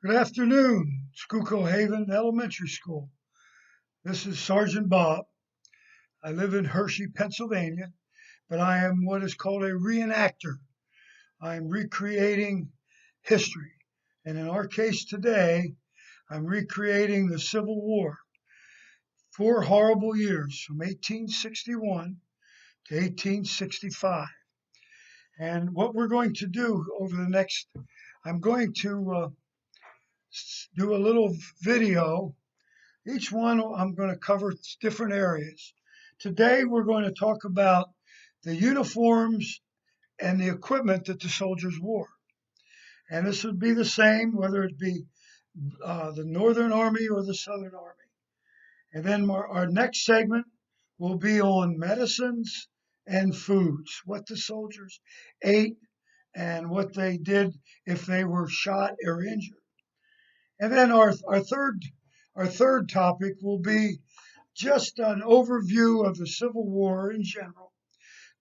Good afternoon, Schuylkill Haven Elementary School. This is Sergeant Bob. I live in Hershey, Pennsylvania, but I am what is called a reenactor. I'm recreating history. And in our case today, I'm recreating the Civil War. 4 horrible years from 1861 to 1865. And what we're going to do over the next, I'm going to do a little video. Each one I'm going to cover different areas. Today we're going to talk about the uniforms and the equipment that the soldiers wore. And this would be the same whether it be the Northern Army or the Southern Army. And then our next segment will be on medicines and foods, what the soldiers ate and what they did if they were shot or injured. And then our third topic will be just an overview of the Civil War in general,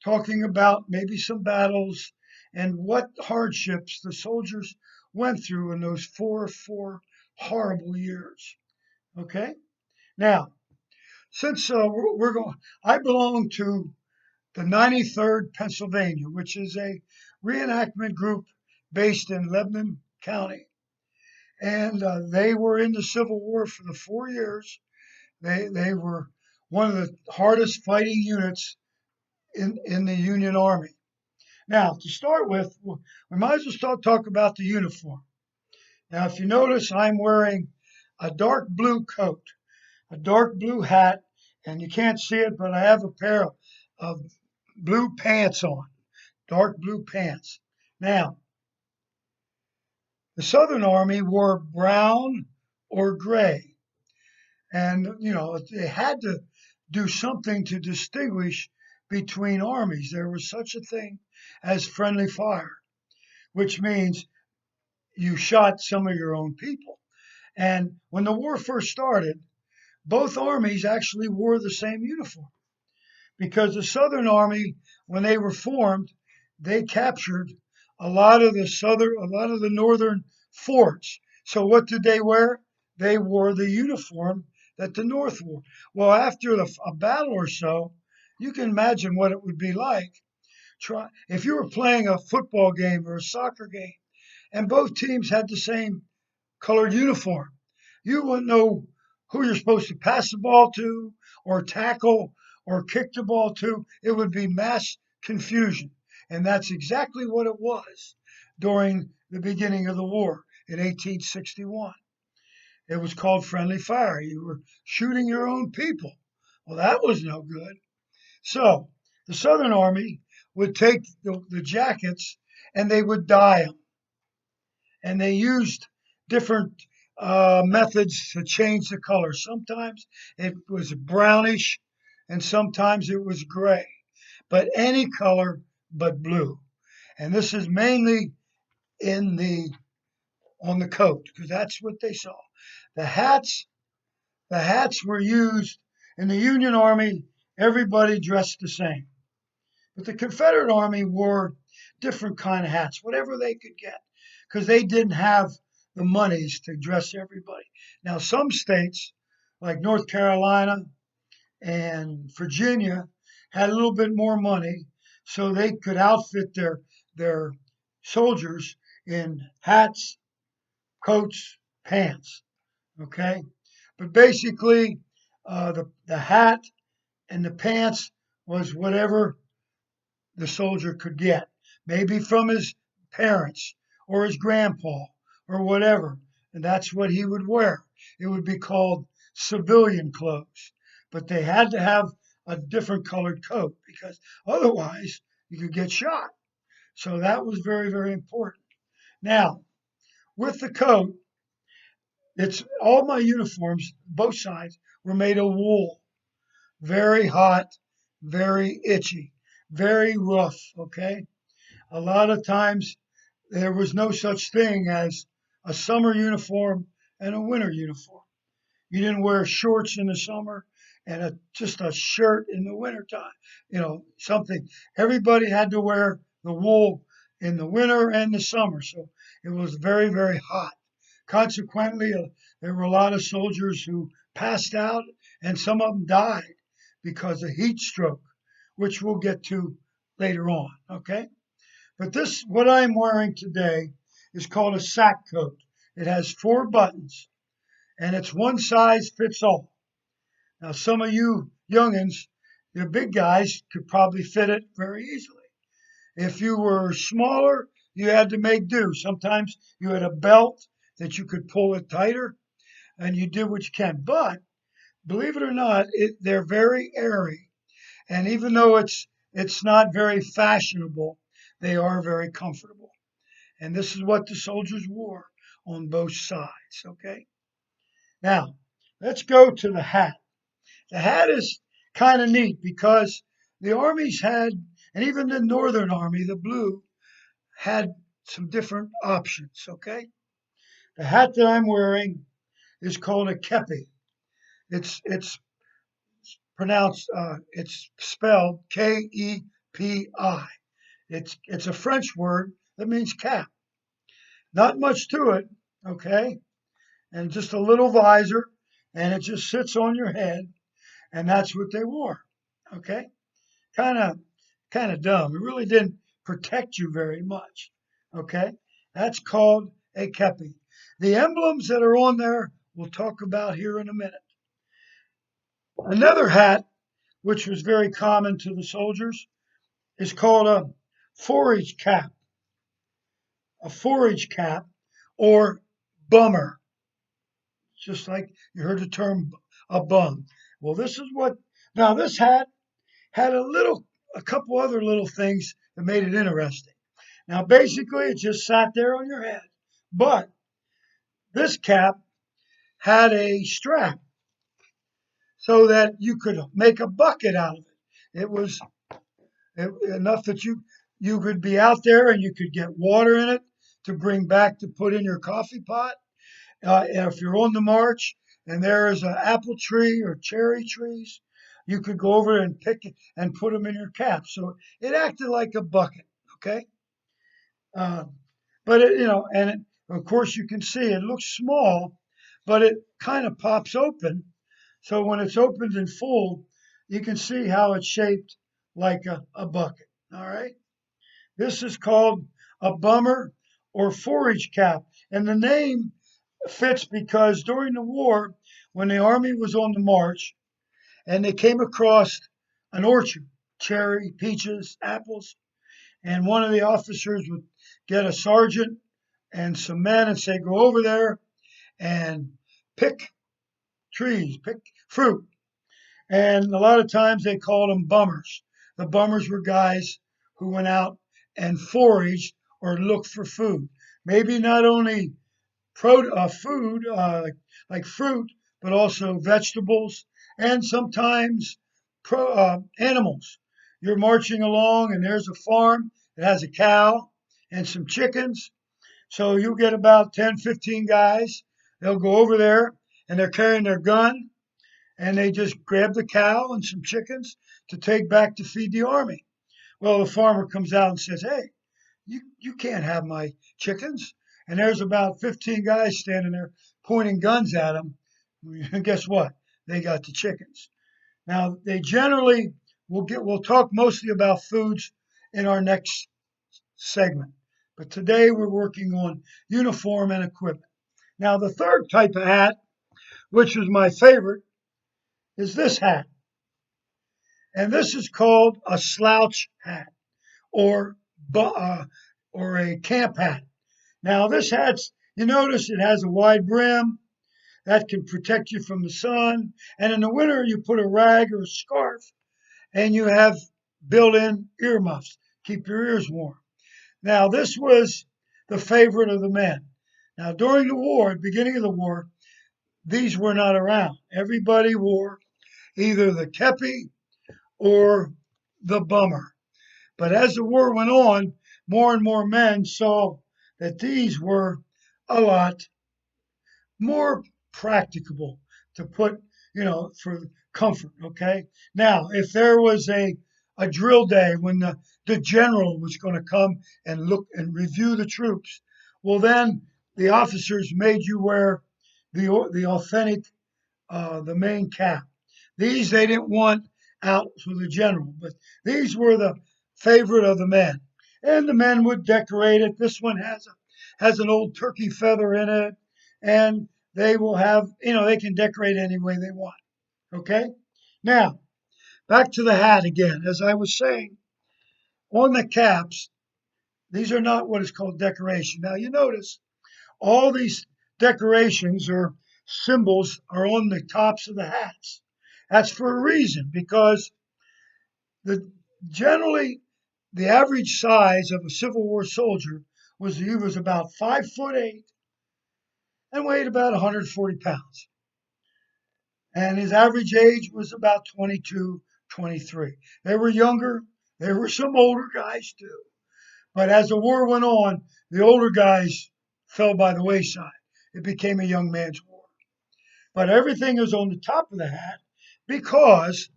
talking about maybe some battles and what hardships the soldiers went through in those four horrible years. Okay? Now, since we're going, I belong to the 93rd Pennsylvania, which is a reenactment group based in Lebanon County. And they were in the Civil War for the 4 years. They were one of the hardest fighting units in the Union Army. Now, to start with, we might as well talk about the uniform. Now, if you notice, I'm wearing a dark blue coat, a dark blue hat, and you can't see it, but I have a pair of blue pants on, dark blue pants. Now, the Southern Army wore brown or gray. And, they had to do something to distinguish between armies. There was such a thing as friendly fire, which means you shot some of your own people. And when the war first started, both armies actually wore the same uniform because the Southern Army, when they were formed, they captured a lot of the northern forts. So what did they wear? They wore the uniform that the North wore. Well, after a battle or so, you can imagine what it would be like. If you were playing a football game or a soccer game, and both teams had the same colored uniform, you wouldn't know who you're supposed to pass the ball to, or tackle, or kick the ball to. It would be mass confusion. And that's exactly what it was during the beginning of the war in 1861. It was called friendly fire. You were shooting your own people. Well, that was no good. So the Southern Army would take the jackets and they would dye them. And they used different methods to change the color. Sometimes it was brownish and sometimes it was gray, but any color but blue. And this is mainly in the on the coat because that's what they saw. The hats The hats were used in the Union Army, everybody dressed the same. But the Confederate Army wore different kind of hats, whatever they could get, because they didn't have the monies to dress everybody. Now, some states, like North Carolina and Virginia, had a little bit more money, so they could outfit their soldiers in hats, coats, pants. Okay, but basically, the hat and the pants was whatever the soldier could get, maybe from his parents or his grandpa or whatever, and that's what he would wear. It would be called civilian clothes, but they had to have a different colored coat because otherwise you could get shot. So that was very, very important. Now, with the coat, it's all my uniforms, both sides, were made of wool. Very hot, very itchy, very rough, okay? A lot of times there was no such thing as a summer uniform and a winter uniform. You didn't wear shorts in the summer and just a shirt in the wintertime, something. Everybody had to wear the wool in the winter and the summer. So it was very, very hot Consequently, there were a lot of soldiers who passed out, and some of them died because of heat stroke, which we'll get to later on. Okay, but this, what I'm wearing today, is called a sack coat. It has 4 buttons, and it's one size fits all. Now, some of you youngins, the big guys, could probably fit it very easily. If you were smaller, you had to make do. Sometimes you had a belt that you could pull it tighter, and you did what you can. But believe it or not, they're very airy, and even though it's not very fashionable, they are very comfortable. And this is what the soldiers wore on both sides. Okay. Now let's go to the hat. The hat is kind of neat because the armies had, and even the Northern Army, the blue, had some different options. Okay. The hat that I'm wearing is called a kepi. It's pronounced, it's spelled Kepi. It's a French word that means cap. Not much to it, okay, and just a little visor, and it just sits on your head, and that's what they wore, okay. Kind of, kind of dumb. It really didn't protect you very much, okay. That's called a kepi. The emblems that are on there we'll talk about here in a minute. Another hat, which was very common to the soldiers, is called forage cap, a forage cap, or bummer, just like you heard the term a bum. Well, this is what, now this hat had a couple other little things that made it interesting. Now, basically, it just sat there on your head, but this cap had a strap so that you could make a bucket out of it. It was enough that you could be out there and you could get water in it to bring back to put in your coffee pot. If you're on the march and there is an apple tree or cherry trees, you could go over and pick it and put them in your cap. So it acted like a bucket. Okay, uh, but and of course you can see it looks small, but it kind of pops open. So when it's opened in full, you can see how it's shaped like a bucket. All right. This is called a bummer or forage cap. And the name fits because during the war, when the army was on the march and they came across an orchard, cherry, peaches, apples, and one of the officers would get a sergeant and some men and say, go over there and pick trees, pick fruit. And a lot of times they called them bummers. The bummers were guys who went out and foraged or looked for food. Maybe not only food like fruit, but also vegetables and sometimes animals. You're marching along and there's a farm that has a cow and some chickens. So you get about 10, 15 guys. They'll go over there and they're carrying their gun and they just grab the cow and some chickens to take back to feed the army. Well, the farmer comes out and says, hey, you can't have my chickens. And there's about 15 guys standing there pointing guns at him. And guess what? They got the chickens. Now, they generally, we'll talk mostly about foods in our next segment. But today we're working on uniform and equipment. Now, the third type of hat, which is my favorite, is this hat. And this is called a slouch hat or or a camp hat. Now this hat's, you notice it has a wide brim that can protect you from the sun, and in the winter you put a rag or a scarf, and you have built-in earmuffs, keep your ears warm. Now this was the favorite of the men. Now during the war, at the beginning of the war, these were not around. Everybody wore either the kepi or the bummer. But as the war went on, more and more men saw that these were a lot more practicable to put, for comfort. Okay. Now, if there was a drill day when the general was going to come and look and review the troops, well, then the officers made you wear the authentic, the main cap. These they didn't want out for the general, but these were the favorite of the men. And the men would decorate it. This one has an old turkey feather in it, and they will have, they can decorate any way they want. Okay? Now, back to the hat again. As I was saying, on the caps, these are not what is called decoration. Now, you notice all these decorations or symbols are on the tops of the hats. That's for a reason, because the generally the average size of a Civil War soldier was about 5'8" and weighed about 140 pounds. And his average age was about 22, 23. They were younger. There were some older guys too. But as the war went on, the older guys fell by the wayside. It became a young man's war. But everything is on the top of the hat because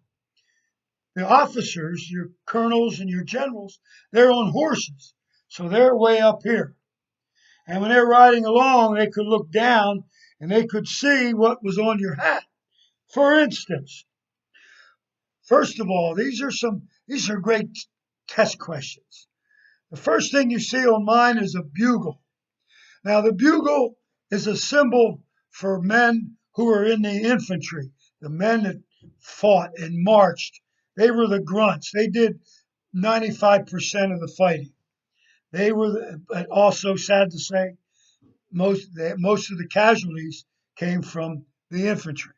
the officers, your colonels and your generals, they're on horses. So they're way up here. And when they're riding along, they could look down and they could see what was on your hat. For instance, first of all, these are great test questions. The first thing you see on mine is a bugle. Now, the bugle is a symbol for men who are in the infantry, the men that fought and marched. They were the grunts. They did 95% of the fighting. But also sad to say, most of the casualties came from the infantry.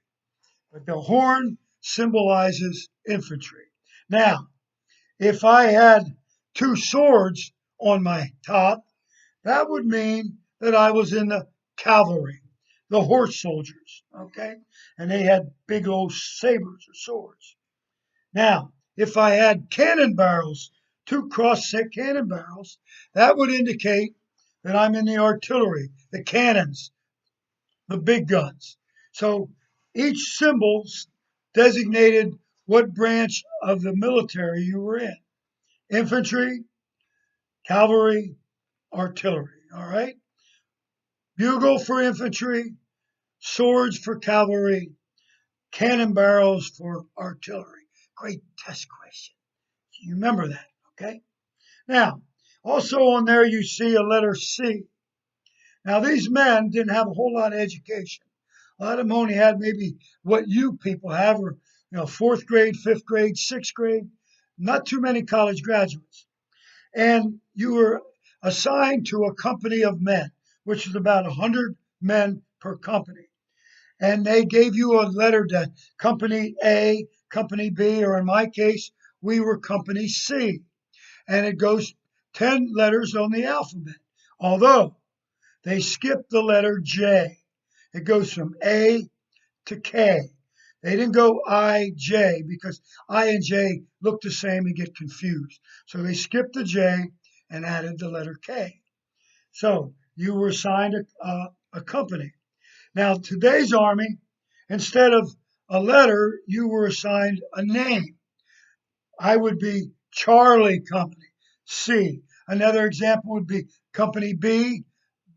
But the horn symbolizes infantry. Now, if I had two swords on my top, that would mean that I was in the cavalry, the horse soldiers, okay? And they had big old sabers or swords. Now, if I had cannon barrels, two cross-set cannon barrels, that would indicate that I'm in the artillery, the cannons, the big guns. So each symbol designated what branch of the military you were in: infantry, cavalry, artillery. All right? Bugle for infantry, swords for cavalry, cannon barrels for artillery. Great test question. You remember that, okay? Now, also on there you see a letter C. Now, these men didn't have a whole lot of education. A lot of them only had maybe what you people have, or fourth grade, fifth grade, sixth grade. Not too many college graduates. And you were assigned to a company of men, which is about 100 men per company. And they gave you a letter to company A, company B, or in my case, we were company C. And it goes 10 letters on the alphabet. Although they skipped the letter J. It goes from A to K. They didn't go I, J, because I and J look the same and get confused. So they skipped the J and added the letter K. So you were assigned a company. Now, today's Army, instead of a letter, you were assigned a name. I would be Charlie Company, C. Another example would be Company B,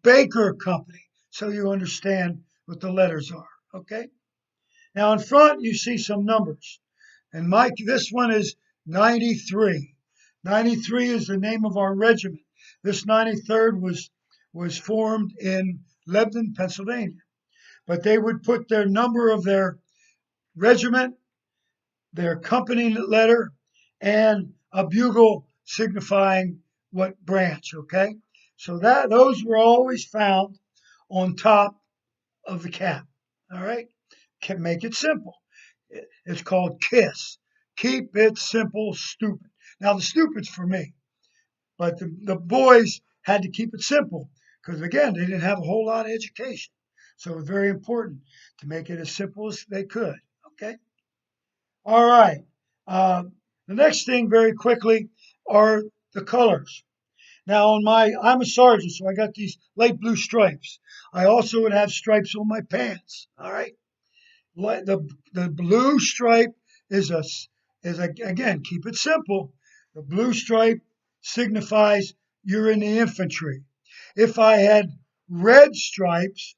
Baker Company. So you understand what the letters are, okay? Now in front you see some numbers. And Mike, this one is 93. 93 is the name of our regiment. This 93rd was formed in Lebanon, Pennsylvania. But they would put their number of their regiment, their company letter, and a bugle signifying what branch, okay? So those were always found on top of the cap. All right? Can make it simple. It's called KISS. Keep it simple, stupid. Now the stupid's for me, but the boys had to keep it simple because again, they didn't have a whole lot of education. So it was very important to make it as simple as they could. Okay. All right. The next thing, very quickly, are the colors. Now, I'm a sergeant, so I got these light blue stripes. I also would have stripes on my pants. All right. The blue stripe again, keep it simple. The blue stripe signifies you're in the infantry. If I had red stripes,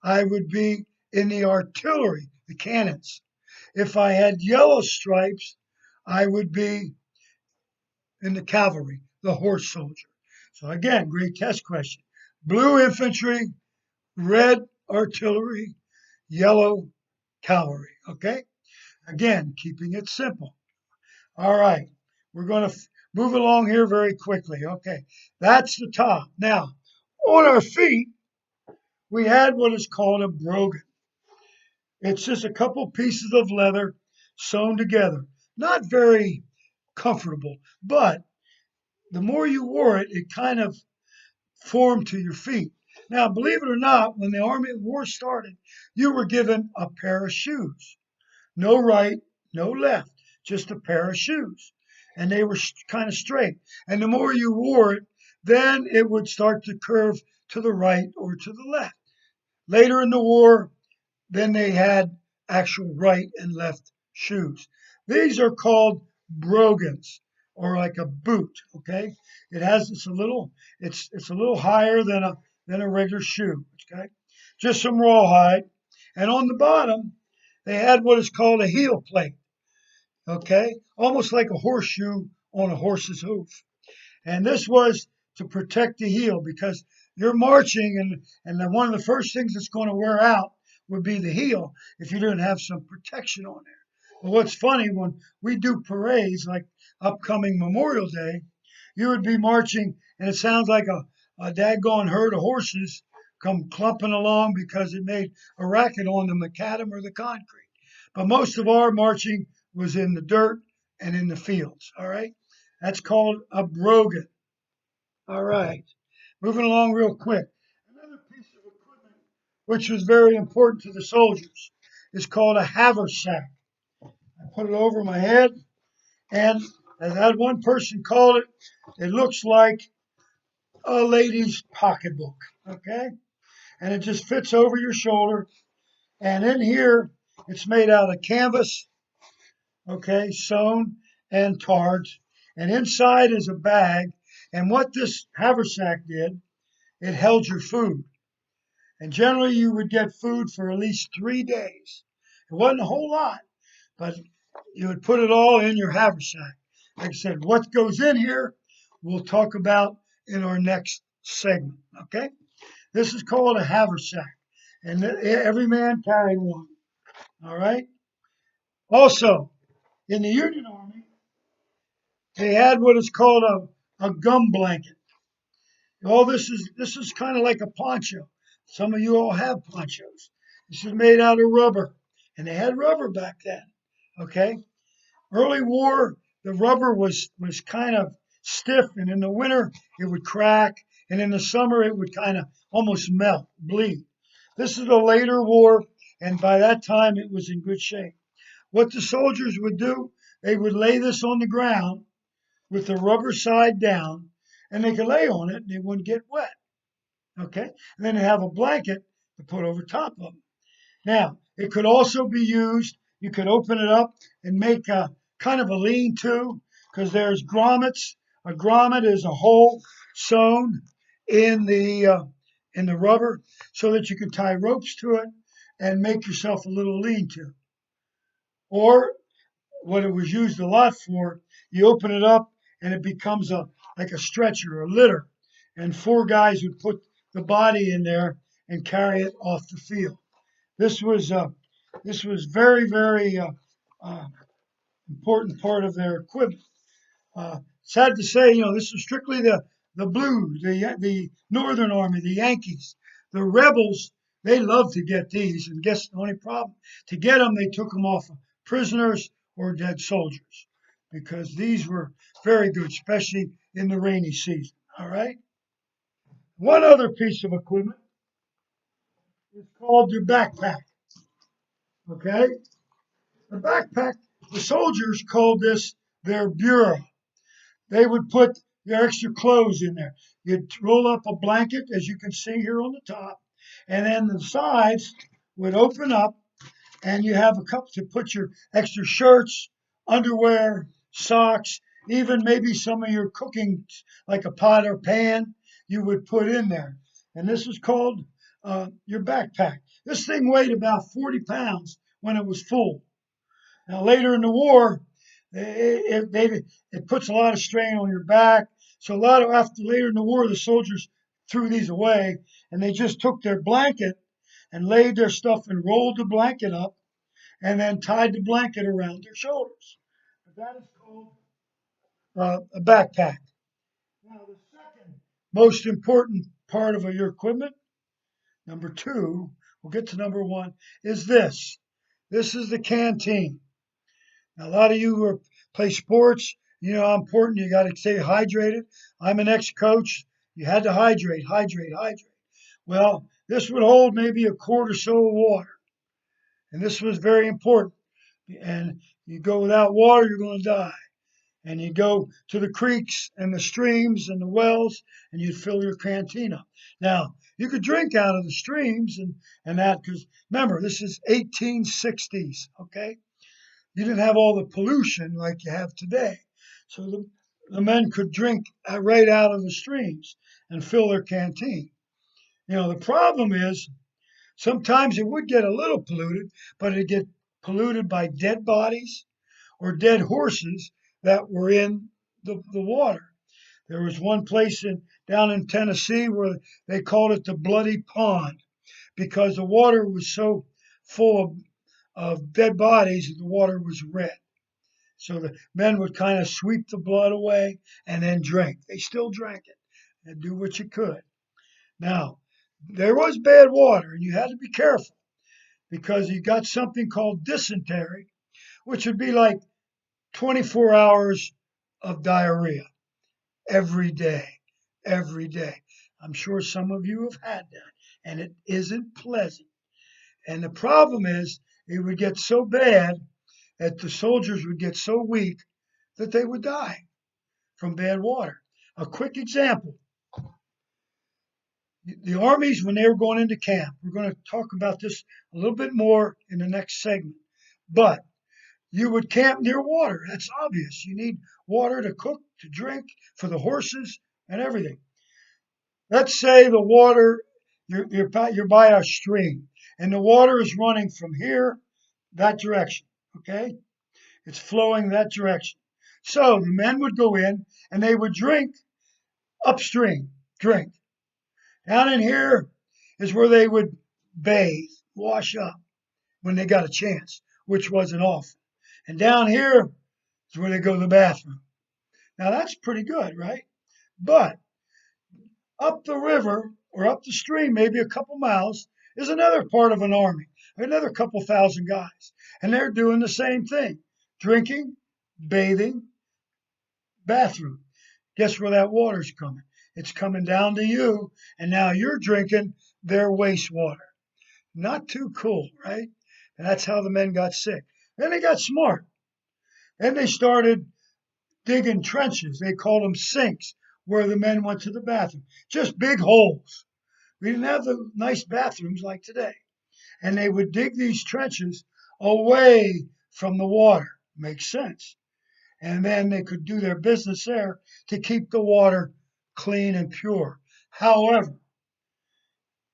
I would be in the artillery, the cannons. If I had yellow stripes, I would be in the cavalry, the horse soldier. So again, great test question. Blue infantry, red artillery, yellow cavalry. Okay? Again, keeping it simple. All right. We're going to move along here very quickly. Okay. That's the top. Now, on our feet, we had what is called a brogan. It's just a couple pieces of leather sewn together. Not very comfortable, but the more you wore it, it kind of formed to your feet. Now, believe it or not, when the Army War started, you were given a pair of shoes. No right, no left, just a pair of shoes. And they were kind of straight. And the more you wore it, then it would start to curve to the right or to the left. Later in the war, then they had actual right and left shoes. These are called brogans or like a boot. Okay, it's a little higher than a regular shoe. Okay, just some rawhide, and on the bottom they had what is called a heel plate. Okay, almost like a horseshoe on a horse's hoof. And this was to protect the heel because you're marching and one of the first things that's going to wear out would be the heel if you didn't have some protection on there. But what's funny, when we do parades like upcoming Memorial Day, you would be marching and it sounds like a daggone herd of horses come clumping along because it made a racket on the macadam or the concrete. But most of our marching was in the dirt and in the fields. All right. That's called a brogan. All right. Moving along real quick. Another piece of equipment which was very important to the soldiers is called a haversack. I put it over my head, and as that one person called it, it looks like a lady's pocketbook. Okay? And it just fits over your shoulder. And in here, it's made out of canvas, okay, sewn and tarred. And inside is a bag. And what this haversack did, it held your food. And generally, you would get food for at least 3 days. It wasn't a whole lot, but you would put it all in your haversack. Like I said, what goes in here, we'll talk about in our next segment. Okay? This is called a haversack, and every man carried one. All right? Also, in the Union Army, they had what is called a gum blanket. All this is kind of like a poncho. Some of you all have ponchos. This is made out of rubber, and they had rubber back then. Okay, early war, the rubber was kind of stiff, and in the winter it would crack, and in the summer it would kind of almost melt, bleed. This is a later war, and by that time it was in good shape. What the soldiers would do, they would lay this on the ground with the rubber side down, and they could lay on it and it wouldn't get wet. Okay, and then they have a blanket to put over top of them. Now, it could also be used, you could open it up and make a kind of a lean-to because there's grommets. A grommet is a hole sewn in the rubber so that you can tie ropes to it and make yourself a little lean-to. Or what it was used a lot for, you open it up and it becomes a like a stretcher, a litter, and four guys would put the body in there and carry it off the field. This was very uh, important part of their equipment. Sad to say, this was strictly the Blues, the Northern Army, the Yankees, the rebels. They loved to get these, and guess the only problem to get them, they took them off of prisoners or dead soldiers, because these were very good, especially in the rainy season. All right. One other piece of equipment is called your backpack. Okay, the backpack. The soldiers called this their bureau. They would put their extra clothes in there. You'd roll up a blanket, as you can see here on the top, and then the sides would open up, and you have a cup to put your extra shirts, underwear, socks, even maybe some of your cooking, like a pot or pan, you would put in there. and this is called your backpack. This thing weighed about 40 pounds when it was full. Now, later in the war, it puts a lot of strain on your back. So, after later in the war, the soldiers threw these away and they just took their blanket and laid their stuff and rolled the blanket up and then tied the blanket around their shoulders. But that is called a backpack. Now, the second most important part of your equipment, number two, we'll get to number one, is this. This is the canteen. Now, a lot of you who play sports, you know how important you got to stay hydrated. I'm an ex-coach. You had to hydrate, hydrate, hydrate. Well, this would hold maybe a quart or so of water, and this was very important. And you go without water, you're going to die. And you go to the creeks and the streams and the wells, and you'd fill your canteen up. Now, you could drink out of the streams and that, because remember, this is 1860s, okay? You didn't have all the pollution like you have today. So the men could drink right out of the streams and fill their canteen. You know, the problem is sometimes it would get a little polluted, but it'd get polluted by dead bodies or dead horses that were in the water. There was one place down in Tennessee where they called it the Bloody Pond because the water was so full of dead bodies that the water was red. So the men would kind of sweep the blood away and then drink. They still drank it and do what you could. Now, there was bad water, and you had to be careful because you got something called dysentery, which would be like 24 hours of diarrhea every day, every day. I'm sure some of you have had that, and it isn't pleasant. And the problem is, it would get so bad that the soldiers would get so weak that they would die from bad water. A quick example, the armies, when they were going into camp, we're going to talk about this a little bit more in the next segment, but you would camp near water. That's obvious. You need water to cook, to drink, for the horses and everything. Let's say the water, you're by a stream, and the water is running from here, that direction, okay? It's flowing that direction. So the men would go in and they would drink upstream, drink. Down in here is where they would bathe, wash up when they got a chance, which wasn't often. And down here is where they go to the bathroom. Now that's pretty good, right? But up the river or up the stream, maybe a couple miles, is another part of an army, another couple thousand guys. And they're doing the same thing, drinking, bathing, bathroom. Guess where that water's coming? It's coming down to you, and now you're drinking their wastewater. Not too cool, right? And that's how the men got sick. Then they got smart. Then they started digging trenches. They called them sinks, where the men went to the bathroom. Just big holes. We didn't have the nice bathrooms like today. And they would dig these trenches away from the water. Makes sense. And then they could do their business there to keep the water clean and pure. However,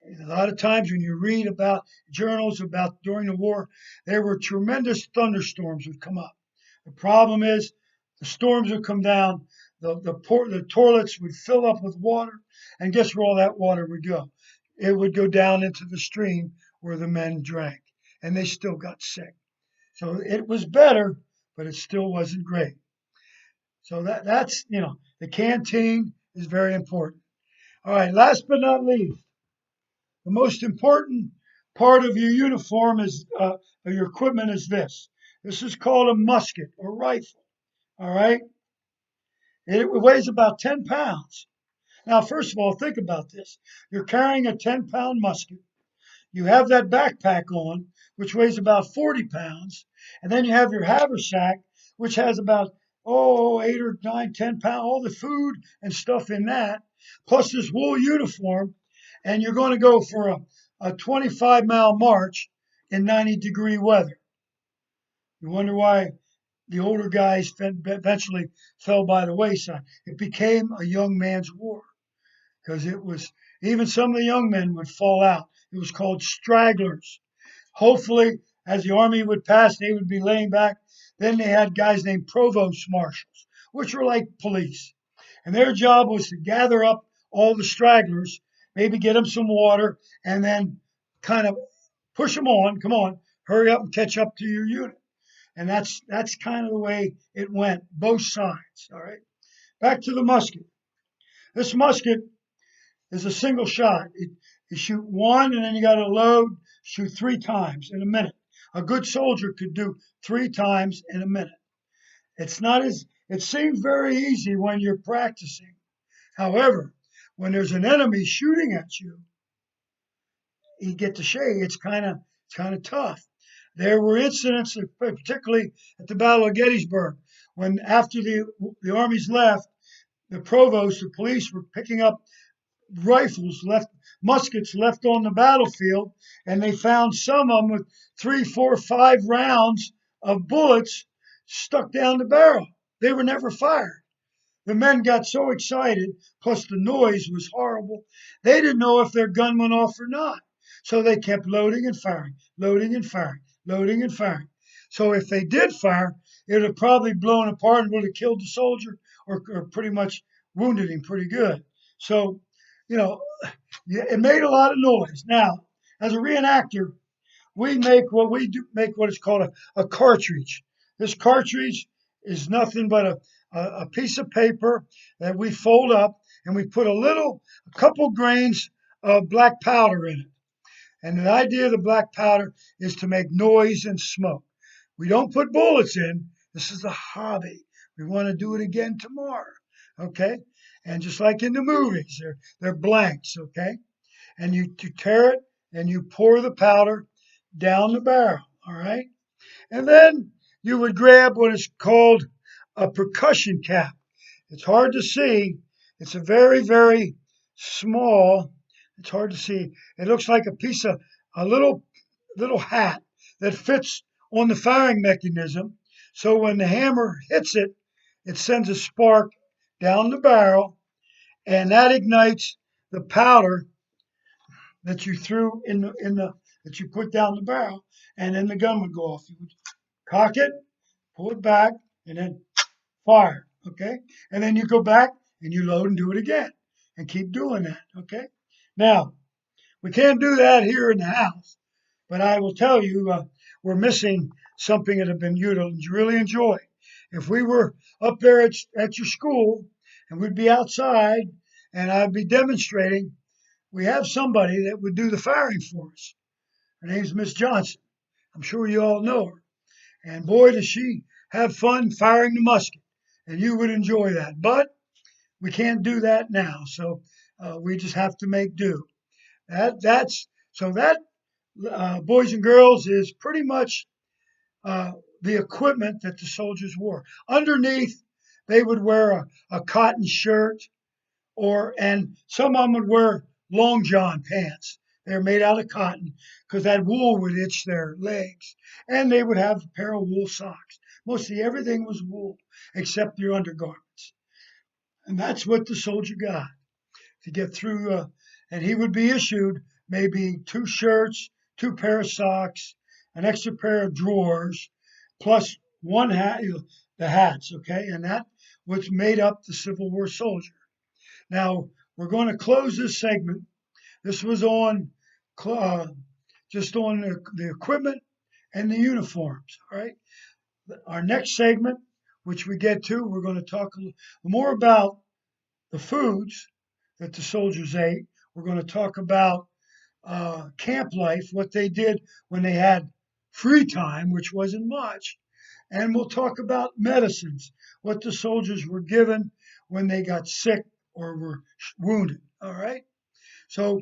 a lot of times when you read about journals about during the war, there were tremendous thunderstorms would come up. The problem is the storms would come down, the toilets would fill up with water, and guess where all that water would go? It would go down into the stream where the men drank, and they still got sick. So it was better, but it still wasn't great. So that's the canteen is very important. All right, last but not least, the most important part of your uniform is or your equipment is this. This is called a musket or rifle. All right, it weighs about 10 pounds. Now, first of all, think about this. You're carrying a 10-pound musket. You have that backpack on, which weighs about 40 pounds, and then you have your haversack, which has about 8 or 9, 10 pounds, all the food and stuff in that, plus this wool uniform, and you're going to go for a 25-mile march in 90-degree weather. You wonder why the older guys eventually fell by the wayside. It became a young man's war because Even some of the young men would fall out. It was called stragglers. Hopefully, as the army would pass, they would be laying back. Then they had guys named provost marshals, which were like police. And their job was to gather up all the stragglers, maybe get them some water, and then kind of push them on. Come on, hurry up and catch up to your unit. And that's kind of the way it went, both sides. All right. Back to the musket. This musket is a single shot. You shoot one, and then you got to load, shoot 3 times in a minute. A good soldier could do 3 times in a minute. It seems very easy when you're practicing. However, when there's an enemy shooting at you, you get to shake. It's kind of tough. There were incidents, particularly at the Battle of Gettysburg, when after the armies left, the provost, the police were picking up muskets left on the battlefield, and they found some of them with 3, 4, 5 rounds of bullets stuck down the barrel. They were never fired. The men got so excited, plus the noise was horrible, they didn't know if their gun went off or not. So they kept loading and firing, loading and firing, loading and firing. So if they did fire, it would have probably blown apart and would have killed the soldier or pretty much wounded him pretty good. So, you know, it made a lot of noise. Now, as a reenactor, we make what is called a cartridge. This cartridge is nothing but a piece of paper that we fold up, and we put a couple grains of black powder in it. And the idea of the black powder is to make noise and smoke. We don't put bullets in. This is a hobby. We want to do it again tomorrow. Okay? And just like in the movies, they're blanks. Okay? And you tear it and you pour the powder down the barrel. All right? And then you would grab what is called a percussion cap. It's hard to see. It's a very, very small. It's hard to see. It looks like a little hat that fits on the firing mechanism. So when the hammer hits it, it sends a spark down the barrel, and that ignites the powder that you threw that you put down the barrel, and then the gun would go off. You would cock it, pull it back, and then fire. Okay, and then you go back and you load and do it again, and keep doing that. Okay, now we can't do that here in the house, but I will tell you we're missing something that have been you'd really enjoy. If we were up there at your school and we'd be outside and I'd be demonstrating, we have somebody that would do the firing for us. Her name's Miss Johnson. I'm sure you all know her. And boy, does she have fun firing the musket. And you would enjoy that. But we can't do that now. So we just have to make do. That, boys and girls, is pretty much the equipment that the soldiers wore. Underneath, they would wear a cotton shirt, and some of them would wear long john pants. They're made out of cotton because that wool would itch their legs. And they would have a pair of wool socks. Mostly everything was wool except their undergarments. And that's what the soldier got to get through. And he would be issued maybe 2 shirts, 2 pair of socks, an extra pair of drawers, plus one hat, the hats, okay? And that was made up the Civil War soldier. Now, we're going to close this segment. This was just on the equipment and the uniforms, all right? Our next segment, which we get to, we're going to talk more about the foods that the soldiers ate. We're going to talk about camp life, what they did when they had free time, which wasn't much. And we'll talk about medicines, what the soldiers were given when they got sick or were wounded. All right. So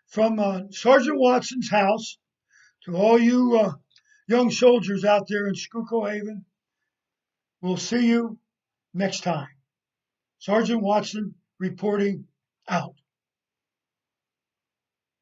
from Sergeant Watson's house to all you young soldiers out there in Schuylkill Haven, we'll see you next time. Sergeant Watson reporting out.